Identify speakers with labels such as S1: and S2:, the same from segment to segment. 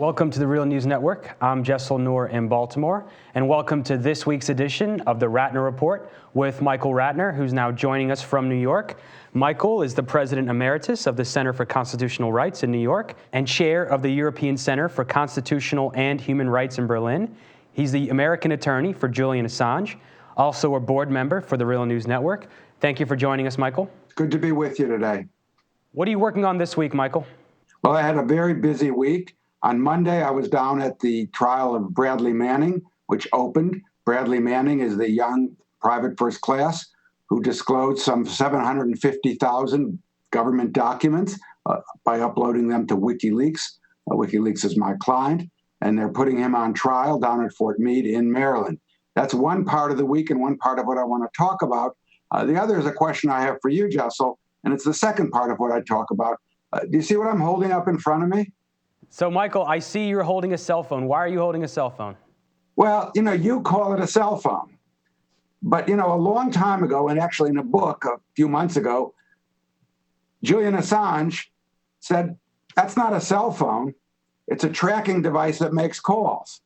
S1: Welcome to the Real News Network. I'm Jessel Noor in Baltimore, and welcome to this week's edition of the Ratner Report with Michael Ratner, who's now joining us from New York. Michael is the President Emeritus of the Center for Constitutional Rights in New York and Chair of the European Center for Constitutional and Human Rights in Berlin. He's the American attorney for Julian Assange, also a board member for the Real News Network. Thank you for joining us, Michael.
S2: Good to be with you today.
S1: What are you working on this week, Michael?
S2: Well, I had a very busy week. On Monday, I was down at the trial of Bradley Manning, which opened. Bradley Manning is the young private first class who disclosed some 750,000 government documents by uploading them to WikiLeaks. WikiLeaks is my client, and they're putting him on trial down at Fort Meade in Maryland. That's one part of the week and one part of what I want to talk about. The other is a question I have for you, Jessel, and it's the second part of what I talk about. Do you see what I'm holding up in front of me?
S1: So, Michael, I see you're holding a cell phone. Why are you holding a cell phone?
S2: Well, you call it a cell phone. But, a long time ago, and actually in a book a few months ago, Julian Assange said, that's not a cell phone. It's a tracking device that makes calls.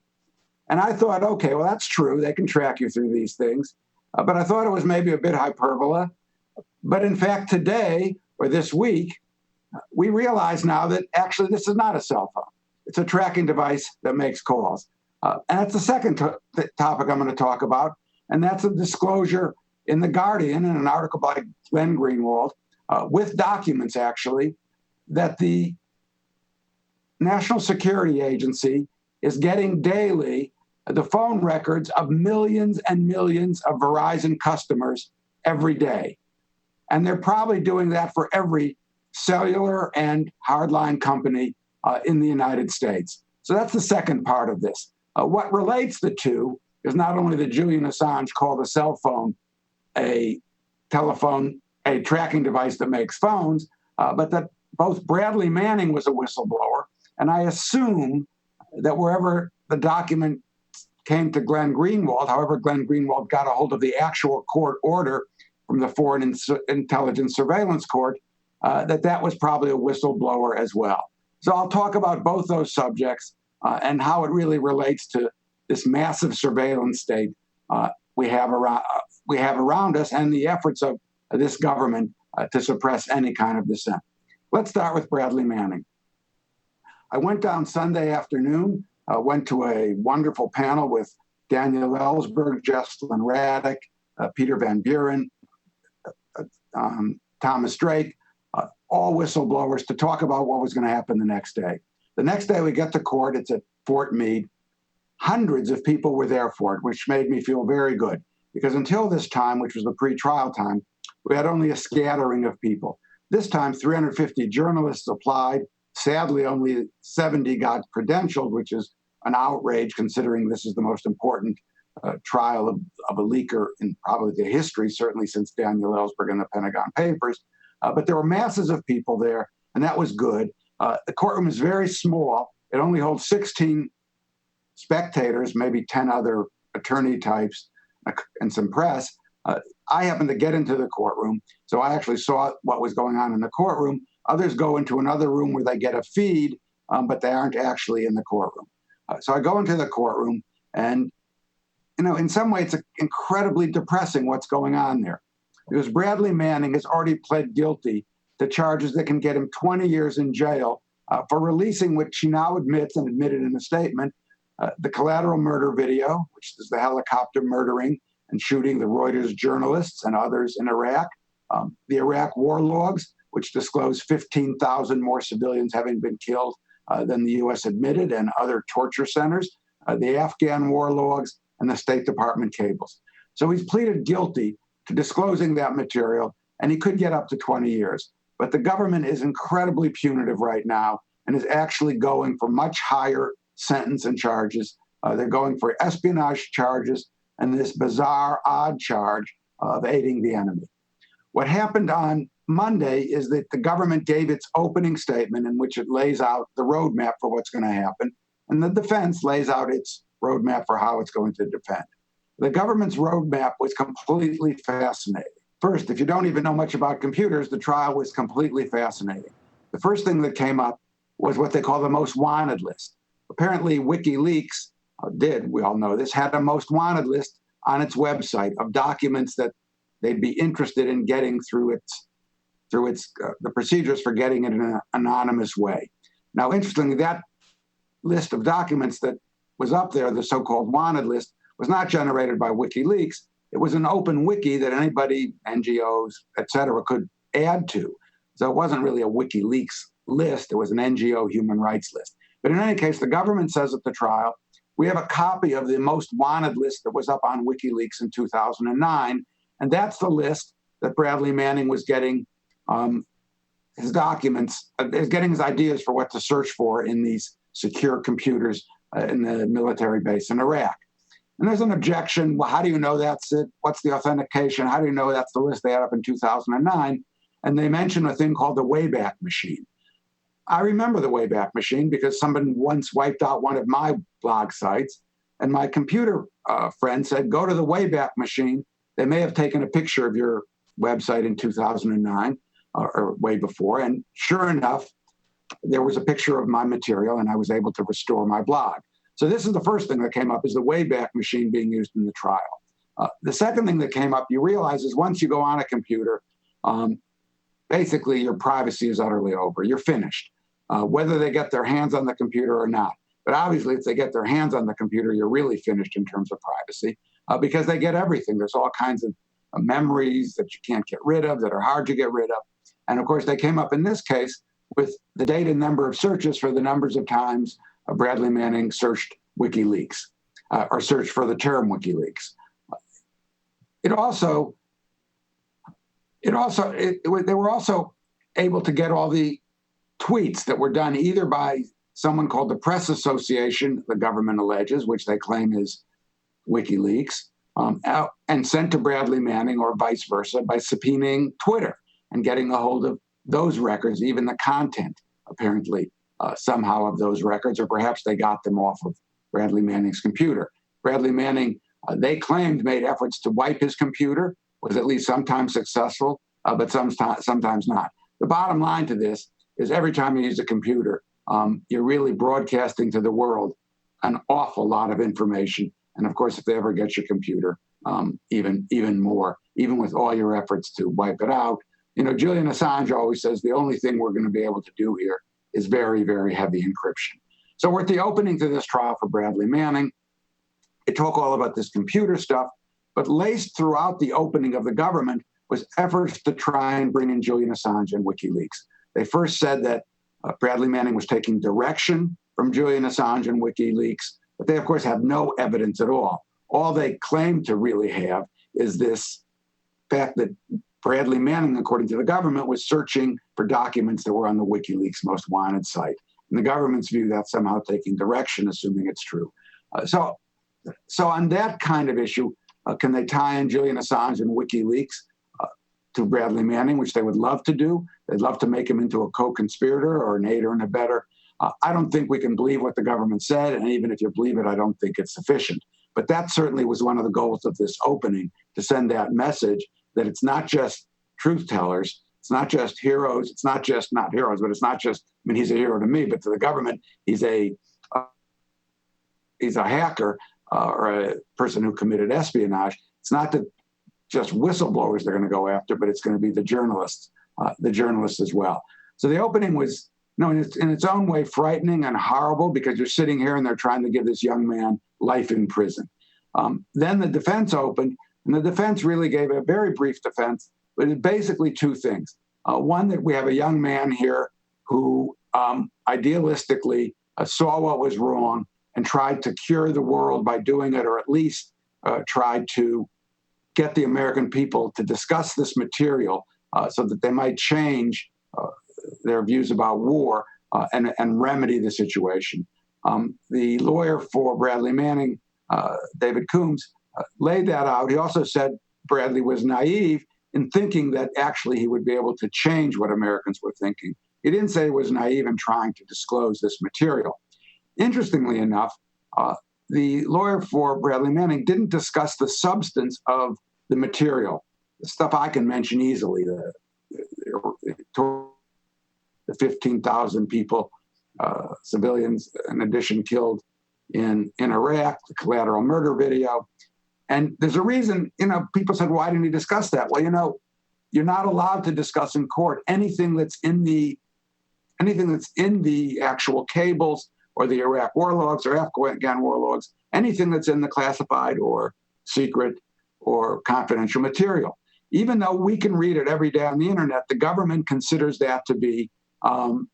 S2: And I thought, okay, well, that's true. They can track you through these things. But I thought it was maybe a bit hyperbole. But in fact, today or this week, we realize now that actually this is not a cell phone. It's a tracking device that makes calls. And that's the second topic I'm going to talk about, and that's a disclosure in The Guardian in an article by Glenn Greenwald, with documents actually, that the National Security Agency is getting daily the phone records of millions and millions of Verizon customers every day. And they're probably doing that for every cellular and hardline company in the United States. So that's the second part of this. What relates the two is not only that Julian Assange called a cell phone a tracking device that makes phones, but that both Bradley Manning was a whistleblower, and I assume that wherever the document came to Glenn Greenwald, however Glenn Greenwald got a hold of the actual court order from the Foreign Intelligence Surveillance Court, that was probably a whistleblower as well. So I'll talk about both those subjects and how it really relates to this massive surveillance state we have around us and the efforts of this government to suppress any kind of dissent. Let's start with Bradley Manning. I went down Sunday afternoon, went to a wonderful panel with Daniel Ellsberg, Jesselyn Radick, Peter Van Buren, Thomas Drake, all whistleblowers, to talk about what was going to happen the next day. The next day we get to court. It's at Fort Meade. Hundreds of people were there for it, which made me feel very good, because until this time, which was the pre-trial time, we had only a scattering of people. This time, 350 journalists applied. Sadly, only 70 got credentialed, which is an outrage considering this is the most important trial of a leaker in probably the history, certainly since Daniel Ellsberg and the Pentagon Papers. But there were masses of people there, and that was good. The courtroom is very small. It only holds 16 spectators, maybe 10 other attorney types and some press. I happened to get into the courtroom, so I actually saw what was going on in the courtroom. Others go into another room where they get a feed, but they aren't actually in the courtroom. So I go into the courtroom, and in some way, it's incredibly depressing what's going on there, because Bradley Manning has already pled guilty to charges that can get him 20 years in jail for releasing, which he now admits and admitted in a statement, the collateral murder video, which is the helicopter murdering and shooting the Reuters journalists and others in Iraq, the Iraq war logs, which disclose 15,000 more civilians having been killed than the U.S. admitted, and other torture centers, the Afghan war logs, and the State Department cables. So he's pleaded guilty to disclosing that material, and he could get up to 20 years. But the government is incredibly punitive right now and is actually going for much higher sentence and charges. They're going for espionage charges and this bizarre, odd charge of aiding the enemy. What happened on Monday is that the government gave its opening statement in which it lays out the roadmap for what's going to happen, and the defense lays out its roadmap for how it's going to defend. The government's roadmap was completely fascinating. First, if you don't even know much about computers, the trial was completely fascinating. The first thing that came up was what they call the most wanted list. Apparently, WikiLeaks we all know this, had a most wanted list on its website of documents that they'd be interested in getting through the procedures for getting it in an anonymous way. Now, interestingly, that list of documents that was up there, the so-called wanted list, was not generated by WikiLeaks. It was an open wiki that anybody, NGOs, et cetera, could add to. So it wasn't really a WikiLeaks list. It was an NGO human rights list. But in any case, the government says at the trial, we have a copy of the most wanted list that was up on WikiLeaks in 2009. And that's the list that Bradley Manning was getting his documents, getting his ideas for what to search for in these secure computers in the military base in Iraq. And there's an objection. Well, how do you know that's it? What's the authentication? How do you know that's the list they had up in 2009? And they mention a thing called the Wayback Machine. I remember the Wayback Machine because somebody once wiped out one of my blog sites, and my computer friend said, go to the Wayback Machine. They may have taken a picture of your website in 2009 or way before. And sure enough, there was a picture of my material, and I was able to restore my blog. So this is the first thing that came up, is the Wayback Machine being used in the trial. The second thing that came up, you realize, is once you go on a computer, basically your privacy is utterly over. You're finished, whether they get their hands on the computer or not. But obviously, if they get their hands on the computer, you're really finished in terms of privacy because they get everything. There's all kinds of memories that you can't get rid of, that are hard to get rid of. And of course, they came up in this case with the date and number of searches for the numbers of times Bradley Manning searched WikiLeaks or searched for the term WikiLeaks. They were also able to get all the tweets that were done either by someone called the Press Association, the government alleges, which they claim is WikiLeaks, and sent to Bradley Manning, or vice versa, by subpoenaing Twitter and getting a hold of those records, even the content, apparently, somehow of those records, or perhaps they got them off of Bradley Manning's computer. Bradley Manning, they claimed, made efforts to wipe his computer, was at least sometimes successful, but sometimes not. The bottom line to this is every time you use a computer, you're really broadcasting to the world an awful lot of information. And of course, if they ever get your computer, even more, even with all your efforts to wipe it out. You know, Julian Assange always says the only thing we're going to be able to do here is very, very heavy encryption. So we're at the opening to this trial for Bradley Manning. It talk all about this computer stuff, but laced throughout the opening of the government was efforts to try and bring in Julian Assange and WikiLeaks. They first said that Bradley Manning was taking direction from Julian Assange and WikiLeaks, but they, of course, have no evidence at all. All they claim to really have is this fact that Bradley Manning, according to the government, was searching for documents that were on the WikiLeaks most wanted site. In the government's view, that's somehow taking direction, assuming it's true. So on that kind of issue, can they tie in Julian Assange and WikiLeaks to Bradley Manning, which they would love to do? They'd love to make him into a co-conspirator or an aider and abetter. I don't think we can believe what the government said, and even if you believe it, I don't think it's sufficient. But that certainly was one of the goals of this opening, to send that message that it's not just truth tellers, it's not just heroes, it's not just not heroes, but it's not just, I mean, he's a hero to me, but to the government, he's a hacker or a person who committed espionage. It's not that just whistleblowers they're going to go after, but it's going to be the journalists as well. So the opening was, in its own way, frightening and horrible, because you're sitting here and they're trying to give this young man life in prison. Then the defense opened, and the defense really gave a very brief defense, but it's basically two things. One, that we have a young man here who idealistically saw what was wrong and tried to cure the world by doing it, or at least tried to get the American people to discuss this material so that they might change their views about war and remedy the situation. The lawyer for Bradley Manning, David Coombs, laid that out. He also said Bradley was naive in thinking that actually he would be able to change what Americans were thinking. He didn't say he was naive in trying to disclose this material. Interestingly enough, the lawyer for Bradley Manning didn't discuss the substance of the material, the stuff I can mention easily, the 15,000 people civilians, in addition, killed in Iraq, the collateral murder video. And there's a reason, people said, why didn't he discuss that? Well, you're not allowed to discuss in court anything that's in the actual cables or the Iraq war logs or Afghan war logs, anything that's in the classified or secret or confidential material. Even though we can read it every day on the internet, the government considers that to be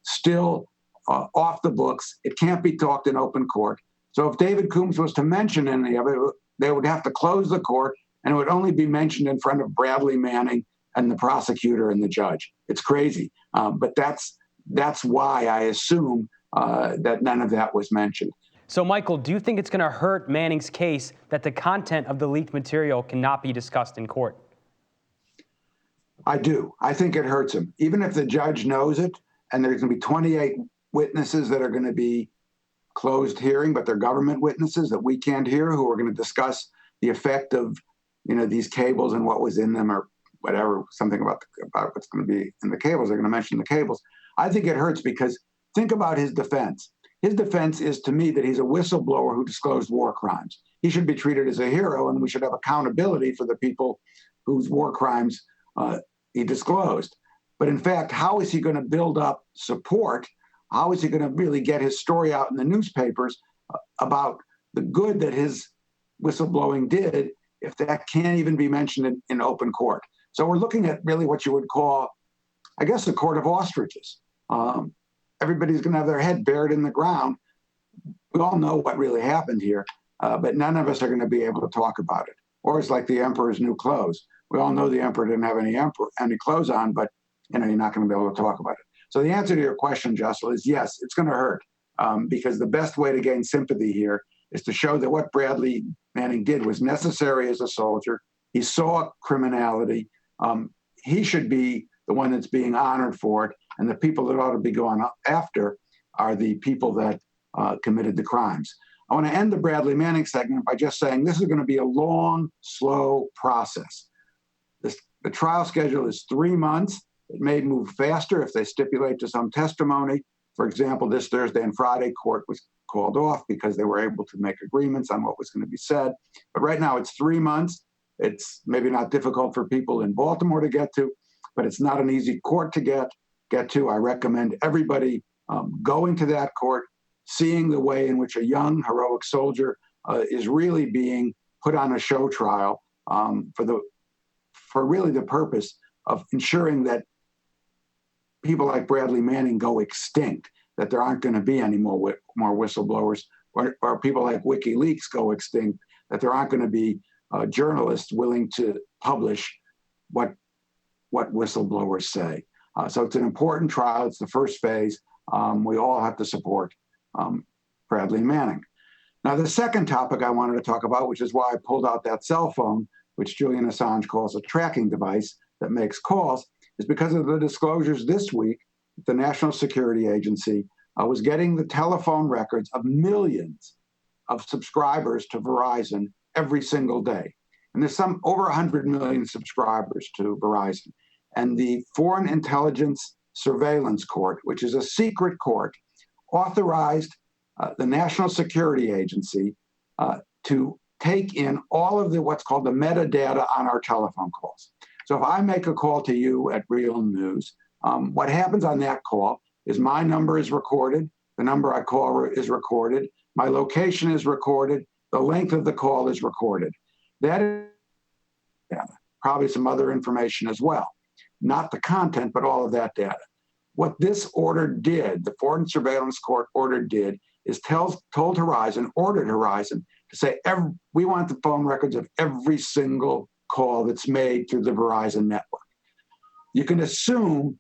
S2: still off the books. It can't be talked in open court. So if David Coombs was to mention any of it, they would have to close the court, and it would only be mentioned in front of Bradley Manning and the prosecutor and the judge. It's crazy, but that's why I assume that none of that was mentioned.
S1: So, Michael, do you think it's going to hurt Manning's case that the content of the leaked material cannot be discussed in court?
S2: I do. I think it hurts him. Even if the judge knows it, and there's going to be 28 witnesses that are going to be closed hearing, but they're government witnesses that we can't hear, who are going to discuss the effect of, these cables and what was in them, or whatever, something about what's going to be in the cables. They're going to mention the cables. I think it hurts because think about his defense. His defense is, to me, that he's a whistleblower who disclosed war crimes. He should be treated as a hero, and we should have accountability for the people whose war crimes he disclosed. But in fact, how is he going to build up support? How is he going to really get his story out in the newspapers about the good that his whistleblowing did if that can't even be mentioned in open court? So we're looking at really what you would call, I guess, a court of ostriches. Everybody's going to have their head buried in the ground. We all know what really happened here, but none of us are going to be able to talk about it. Or it's like the emperor's new clothes. We all know the emperor didn't have any clothes on, but you're not going to be able to talk about it. So the answer to your question, Jessel, is yes, it's going to hurt, because the best way to gain sympathy here is to show that what Bradley Manning did was necessary as a soldier. He saw criminality. He should be the one that's being honored for it, and the people that ought to be going after are the people that committed the crimes. I want to end the Bradley Manning segment by just saying this is going to be a long, slow process. The trial schedule is 3 months. It may move faster if they stipulate to some testimony. For example, this Thursday and Friday, court was called off because they were able to make agreements on what was going to be said. But right now it's 3 months. It's maybe not difficult for people in Baltimore to get to, but it's not an easy court to get to. I recommend everybody going to that court, seeing the way in which a young, heroic soldier is really being put on a show trial for really the purpose of ensuring that people like Bradley Manning go extinct, that there aren't going to be any more whistleblowers, or people like WikiLeaks go extinct, that there aren't going to be journalists willing to publish what whistleblowers say. So it's an important trial. It's the first phase. We all have to support Bradley Manning. Now, the second topic I wanted to talk about, which is why I pulled out that cell phone, which Julian Assange calls a tracking device that makes calls, is because of the disclosures this week. The National Security Agency was getting the telephone records of millions of subscribers to Verizon every single day. And there's over 100 million subscribers to Verizon. And the Foreign Intelligence Surveillance Court, which is a secret court, authorized the National Security Agency to take in all of what's called the metadata on our telephone calls. So if I make a call to you at Real News, what happens on that call is my number is recorded, the number I call is recorded, my location is recorded, the length of the call is recorded. That is probably some other information as well. Not the content, but all of that data. What this order did, the Foreign Surveillance Court order did, is ordered Verizon to say, we want the phone records of every single call that's made through the Verizon network. You can assume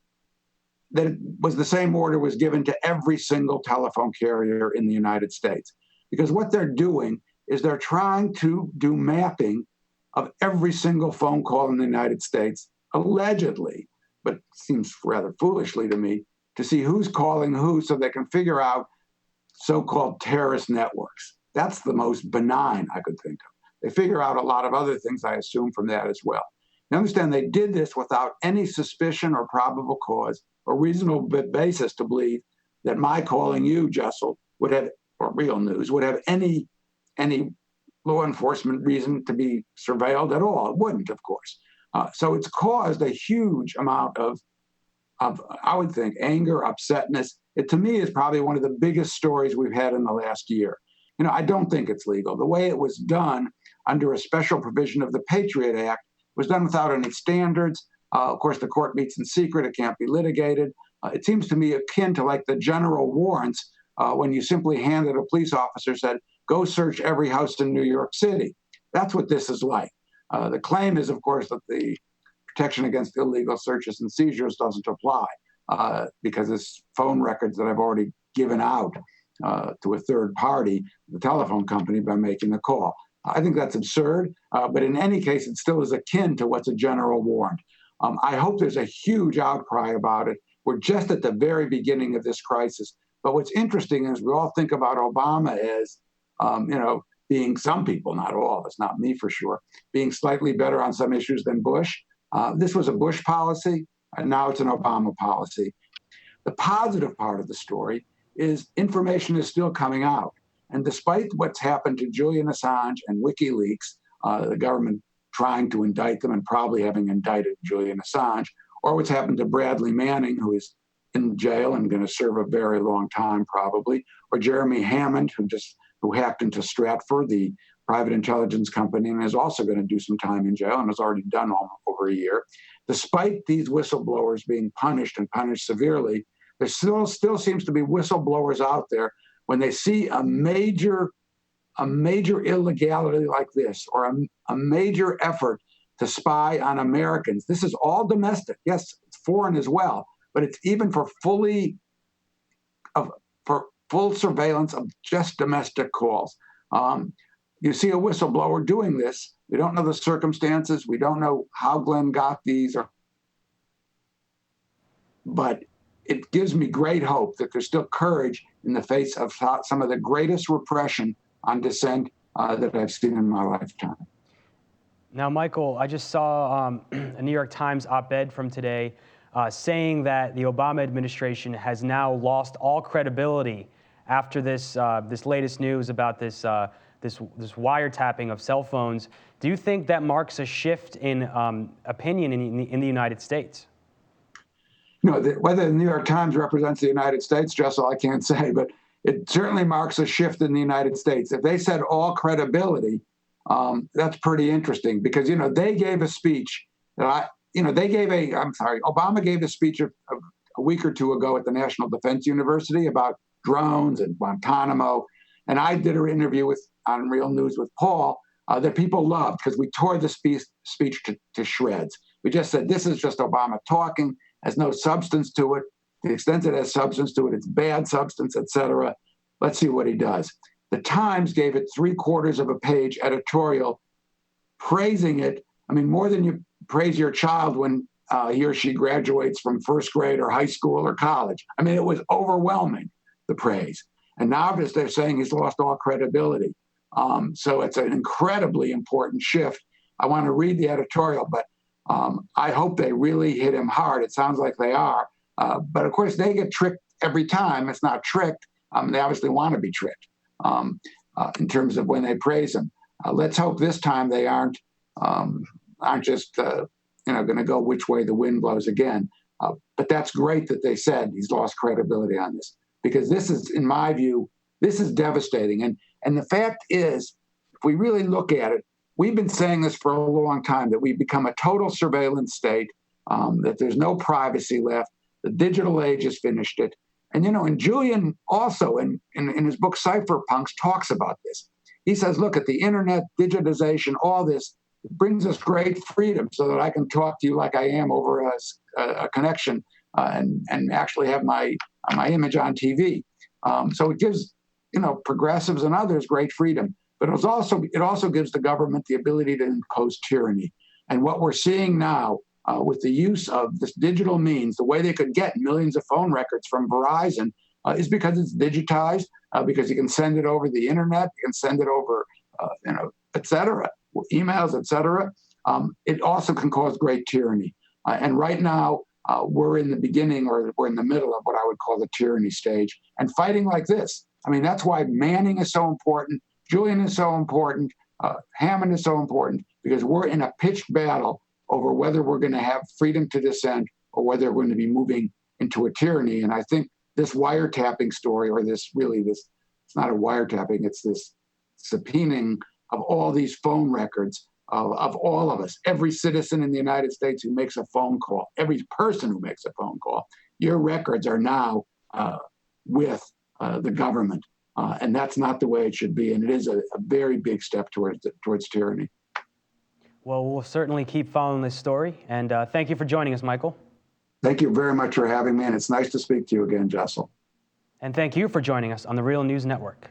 S2: that it was the same order was given to every single telephone carrier in the United States. Because what they're doing is they're trying to do mapping of every single phone call in the United States, allegedly, but seems rather foolishly to me, to see who's calling who so they can figure out so-called terrorist networks. That's the most benign I could think of. They figure out a lot of other things, I assume, from that as well. You understand they did this without any suspicion or probable cause or reasonable basis to believe that my calling you, Jessel, would have, or Real News, would have any law enforcement reason to be surveilled at all. It wouldn't, of course. So it's caused a huge amount of, I would think, anger, upsetness. It, to me, is probably one of the biggest stories we've had in the last year. I don't think it's legal. The way it was done under a special provision of the Patriot Act was done without any standards. Of course, the court meets in secret. It can't be litigated. It seems to me akin to like the general warrants when you simply handed a police officer, said, go search every house in New York City. That's what this is like. The claim is, of course, that the protection against illegal searches and seizures doesn't apply because it's phone records that I've already given out to a third party, the telephone company, by making the call. I think that's absurd, but in any case, it still is akin to what's a general warrant. I hope there's a huge outcry about it. We're just at the very beginning of this crisis. But what's interesting is we all think about Obama as, being, some people, not all, it's not me for sure, being slightly better on some issues than Bush. This was a Bush policy, and now it's an Obama policy. The positive part of the story is information is still coming out. And despite what's happened to Julian Assange and WikiLeaks, the government trying to indict them and probably having indicted Julian Assange, or what's happened to Bradley Manning, who is in jail and going to serve a very long time probably, or Jeremy Hammond, who hacked into Stratfor, the private intelligence company, and is also going to do some time in jail and has already done over a year. Despite these whistleblowers being punished and punished severely, there still seems to be whistleblowers out there when they see a major illegality like this, or a major effort to spy on Americans. This is all domestic. Yes, it's foreign as well, but it's even for full surveillance of just domestic calls. You see a whistleblower doing this. We don't know the circumstances. We don't know how Glenn got these, but it gives me great hope that there's still courage in the face of some of the greatest repression on dissent that I've seen in my lifetime.
S1: Now, Michael, I just saw a New York Times op-ed from today saying that the Obama administration has now lost all credibility after this latest news about this wiretapping of cell phones. Do you think that marks a shift in opinion in the United States?
S2: Whether the New York Times represents the United States, Jessel, I can't say, but it certainly marks a shift in the United States. If they said all credibility, that's pretty interesting because, they gave a speech that Obama gave a speech a week or two ago at the National Defense University about drones and Guantanamo. And I did an interview on Real News with Paul that people loved because we tore the speech to shreds. We just said, this is just Obama talking, has no substance to it. To the extent it has substance to it, it's bad substance, etc. Let's see what he does. The Times gave it 3/4 of a page editorial praising it. I mean, more than you praise your child when he or she graduates from first grade or high school or college. I mean, it was overwhelming, the praise. And now they're saying he's lost all credibility. So it's an incredibly important shift. I want to read the editorial, but I hope they really hit him hard. It sounds like they are. But of course, they get tricked every time. It's not tricked. They obviously want to be tricked in terms of when they praise him. Let's hope this time they aren't just going to go which way the wind blows again. But that's great that they said he's lost credibility on this, because this is, in my view, this is devastating. And the fact is, if we really look at it, we've been saying this for a long time, that we've become a total surveillance state, that there's no privacy left. The digital age has finished it. And, and Julian also, in his book Cypherpunks, talks about this. He says, look, at the internet, digitization, all this, it brings us great freedom so that I can talk to you like I am over a connection and actually have my image on TV. So it gives, progressives and others great freedom. But it also gives the government the ability to impose tyranny. And what we're seeing now with the use of this digital means, the way they could get millions of phone records from Verizon is because it's digitized, because you can send it over the internet, you can send it over, et cetera, emails, et cetera. It also can cause great tyranny. And right now, we're in the beginning, or we're in the middle of what I would call the tyranny stage, and fighting like this. I mean, that's why Manning is so important, Julian is so important, Hammond is so important, because we're in a pitched battle over whether we're going to have freedom to dissent or whether we're going to be moving into a tyranny. And I think this wiretapping story, or it's not a wiretapping, it's this subpoenaing of all these phone records of all of us, every citizen in the United States who makes a phone call, every person who makes a phone call. Your records are now with the government, and that's not the way it should be. And it is a very big step towards tyranny.
S1: Well, we'll certainly keep following this story, and thank you for joining us, Michael.
S2: Thank you very much for having me, and it's nice to speak to you again, Jessel.
S1: And thank you for joining us on the Real News Network.